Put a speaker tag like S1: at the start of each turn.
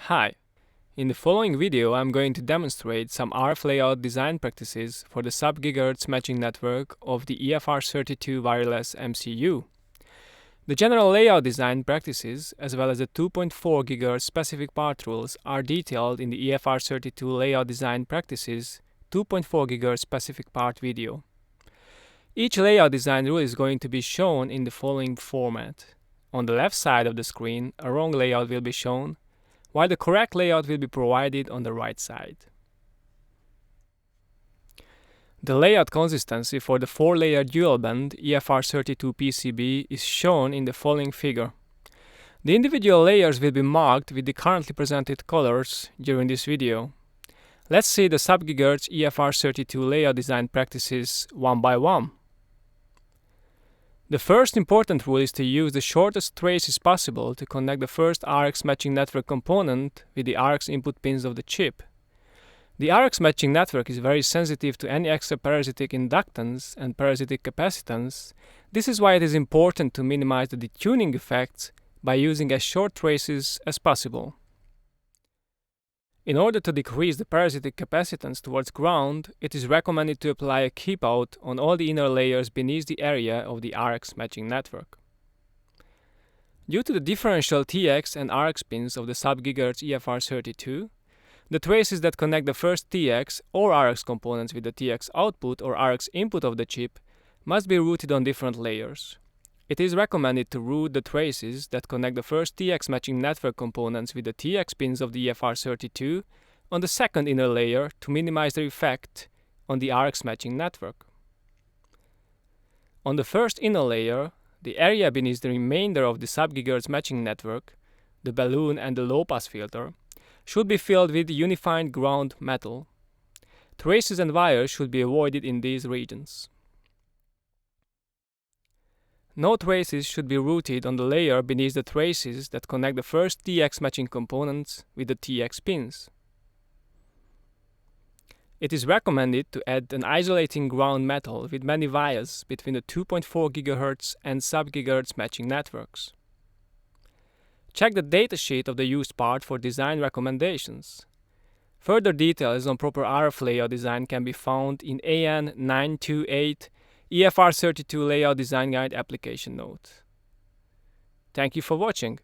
S1: Hi, in the following video I'm going to demonstrate some RF layout design practices for the sub-GHz matching network of the EFR32 wireless MCU. The general layout design practices as well as the 2.4 GHz specific part rules are detailed in the EFR32 layout design practices 2.4 GHz specific part video. Each layout design rule is going to be shown in the following format. On the left side of the screen, a wrong layout will be shown, while the correct layout will be provided on the right side. The layout consistency for the 4-layer dual-band EFR32 PCB is shown in the following figure. The individual layers will be marked with the currently presented colors during this video. Let's see the sub-GHz EFR32 layout design practices one by one. The first important rule is to use the shortest traces possible to connect the first RX matching network component with the RX input pins of the chip. The RX matching network is very sensitive to any extra parasitic inductance and parasitic capacitance. This is why it is important to minimize the detuning effects by using as short traces as possible. In order to decrease the parasitic capacitance towards ground, it is recommended to apply a keepout on all the inner layers beneath the area of the RX matching network. Due to the differential TX and RX pins of the sub-GHz EFR32, the traces that connect the first TX or RX components with the TX output or RX input of the chip must be routed on different layers. It is recommended to route the traces that connect the first TX matching network components with the TX pins of the EFR32 on the second inner layer to minimize their effect on the RX matching network. On the first inner layer, the area beneath the remainder of the sub-GHz matching network, the balloon and the low-pass filter, should be filled with unified ground metal. Traces and wires should be avoided in these regions. No traces should be routed on the layer beneath the traces that connect the first TX matching components with the TX pins. It is recommended to add an isolating ground metal with many wires between the 2.4 GHz and sub-GHz matching networks. Check the datasheet of the used part for design recommendations. Further details on proper RF layout design can be found in AN 928 EFR32 Layout Design Guide application note. Thank you for watching.